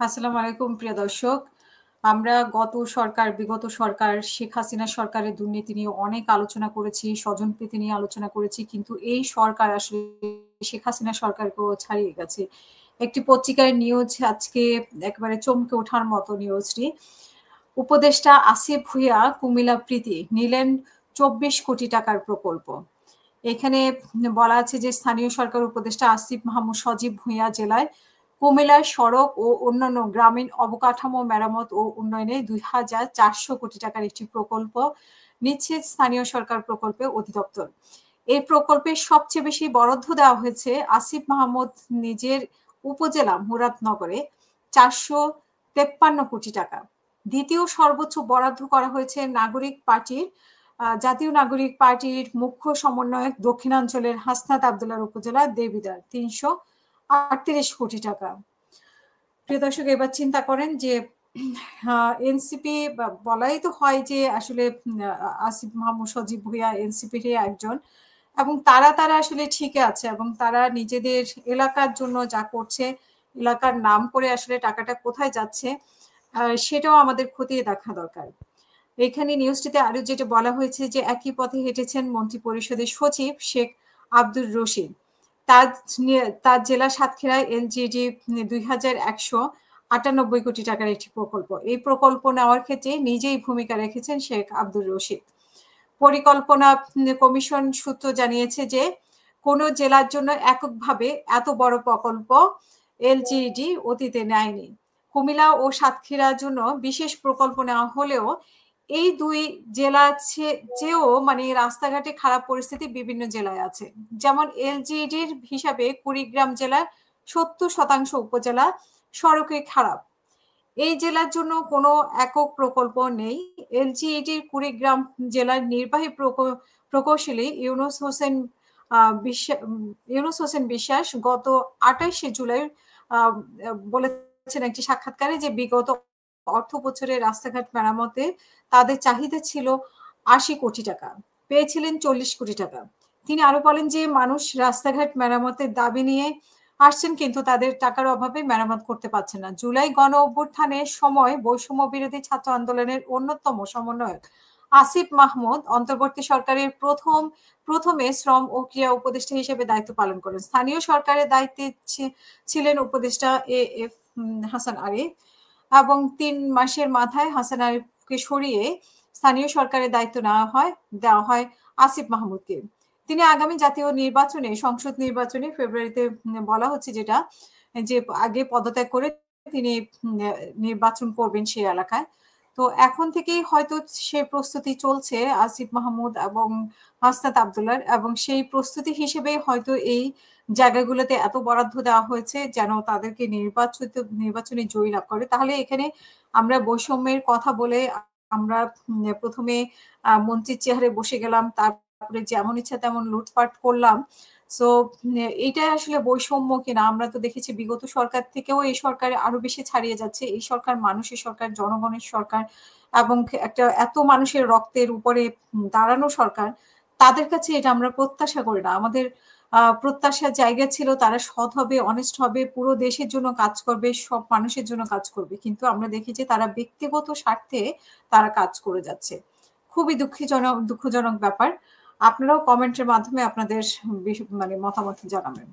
আসসালামু আলাইকুম প্রিয় দর্শক। আমরা বিগত সরকার শেখ হাসিনা সরকারের দুর্নীতি নিয়ে অনেক আলোচনা করেছি, স্বজনপ্রীতি নিয়ে আলোচনা করেছি। কিন্তু এই সরকার আসলে শেখ হাসিনা সরকারকেও ছাড়িয়ে গেছে। একটি পত্রিকার নিউজ আজকে একেবারে চমকে ওঠার মতো নিউজটি। উপদেষ্টা আসিফ ভুঁইয়া কুমিল্লা প্রীতি নিলেন ২৪ কোটি টাকার প্রকল্প। এখানে বলা আছে যে স্থানীয় সরকার উপদেষ্টা আসিফ মাহমুদ সজীব ভুঁইয়া জেলায় কুমিল্লার সড়ক ও অন্যান্য গ্রামীণ অবকাঠামো মেরামত ও উন্নয়নে ২,৪০০ কোটি টাকার একটি প্রকল্প নিচ্ছে স্থানীয় সরকার প্রকল্পে অধিদপ্তর। এই প্রকল্পে সবচেয়ে বেশি বরাদ্দ দেওয়া হয়েছে আসিফ মাহমুদ নিজের উপজেলা মুরাদনগরে ৪৫৩ কোটি টাকা। দ্বিতীয় সর্বোচ্চ বরাদ্দ করা হয়েছে জাতীয় নাগরিক পার্টির মুখ্য সমন্বয়ক দক্ষিণাঞ্চলের হাসনাত আবদুল্লাহর উপজেলা দেবিদ্বার ৩৩৮ কোটি টাকা। প্রিয় দর্শক, এবার চিন্তা করেন যে এনসিপি বলাই তো হয় যে আসলে আসিফ মাহমুদ সজীব ভুঁইয়া এনসিপির একজন, এবং তারা আসলে ঠিকই আছে এবং তারা নিজেদের এলাকার জন্য যা করছে, এলাকার নাম করে আসলে টাকাটা কোথায় যাচ্ছে সেটাও আমাদের খতিয়ে দেখা দরকার। এখানে নিউজটিতে আরো যেটা বলা হয়েছে যে একই পথে হেঁটেছেন মন্ত্রী পরিষদের সচিব শেখ আব্দুর রশিদ। তার জেলা সাতক্ষীরায় এলজিডি ২,১৯৮ কোটি টাকার একটি প্রকল্প। এই প্রকল্প নেওয়ার ক্ষেত্রে নিজেই ভূমিকা রেখেছেন শেখ আব্দুর রশিদ। পরিকল্পনা কমিশন সূত্র জানিয়েছে যে কোনো জেলার জন্য এককভাবে এত বড় প্রকল্প এলজিইডি অতীতে নেয়নি। কুমিল্লা ও সাতক্ষীরার জন্য বিশেষ প্রকল্প নেওয়া হলেও এই দুই জেলা চেয়েও রাস্তাঘাটে খারাপ পরিস্থিতি বিভিন্ন জেলায় আছে। যেমন এলজিইডির হিসাবে কুড়িগ্রাম জেলার ৭০% উপজেলা সড়কে খারাপ। এই জেলার জন্য কোনো একক প্রকল্প নেই। এলজিইডির কুড়িগ্রাম জেলার নির্বাহী প্রকৌশলী ইউনুস হোসেন বিশ্বাস গত ২৮শে জুলাই বলেছেন একটি সাক্ষাৎকারে যে বিগত অর্থ বছরে রাস্তাঘাট মেরামতে তাদের চাহিদা ছিল ৮০ কোটি টাকা, পেয়েছিলেন ৪০ কোটি টাকা। তিনি আরো বলেন যে মানুষ রাস্তাঘাট মেরামতের দাবি নিয়ে আসছেন, কিন্তু তাদের টাকার অভাবে মেরামত করতে পারছেন না। জুলাই গণ অভ্যুত্থানের সময় বৈষম্য বিরোধী ছাত্র আন্দোলনের অন্যতম সমন্বয়ক আসিফ মাহমুদ অন্তর্বর্তী সরকারের প্রথমে শ্রম ও ক্রীড়া উপদেষ্টা হিসেবে দায়িত্ব পালন করেন। স্থানীয় সরকারের দায়িত্বে ছিলেন উপদেষ্টা এএফ হাসান আরিফ, এবং ৩ মাসের মাথায় হাসান আরিফকে সরিয়ে স্থানীয় সরকারের দায়িত্ব দেওয়া হয় আসিফ মাহমুদকে। তিনি আগামী জাতীয় নির্বাচনে, সংসদ নির্বাচনে ফেব্রুয়ারিতে বলা হচ্ছে যেটা, যে আগে পদত্যাগ করে তিনি নির্বাচন করবেন সেই এলাকায়। তো এখন থেকেই হয়তো সে প্রস্তুতি চলছে আসিফ মাহমুদ এবং হাসনাত আবদুল্লাহর, এবং সেই প্রস্তুতি হিসেবে হয়তো এই জায়গাগুলোতে এত বরাদ্দ দেওয়া হয়েছে যেন তাদেরকে নির্বাচনে জয়ী লাভ করে। তাহলে এখানে আমরা বৈষম্যের কথা বলে আমরা প্রথমে মন্ত্রীর চেয়ারে বসে গেলাম, তারপরে যেমন ইচ্ছা তেমন লুটপাট করলাম। সো এইটাই আসলে বৈষম্য কিনা? আমরা তো দেখেছি বিগত সরকার থেকেও এই সরকার আরো বেশি ছাড়িয়ে যাচ্ছে। এই সরকার মানুষের সরকার, জনগণের সরকার, এবং একটা এত মানুষের রক্তের উপরে দাঁড়ানো সরকার। তাদের কাছে এটা আমরা প্রত্যাশা করি না। আমাদের প্রত্যাশার জায়গা ছিল তারা সৎ হবে, অনেস্ট হবে, পুরো দেশের জন্য কাজ করবে, সব মানুষের জন্য কাজ করবে। কিন্তু আমরা দেখি যে তারা ব্যক্তিগত স্বার্থে তারা কাজ করে যাচ্ছে। খুবই দুঃখজনক ব্যাপার। আপনারাও কমেন্টের মাধ্যমে আপনাদের মতামত জানাবেন।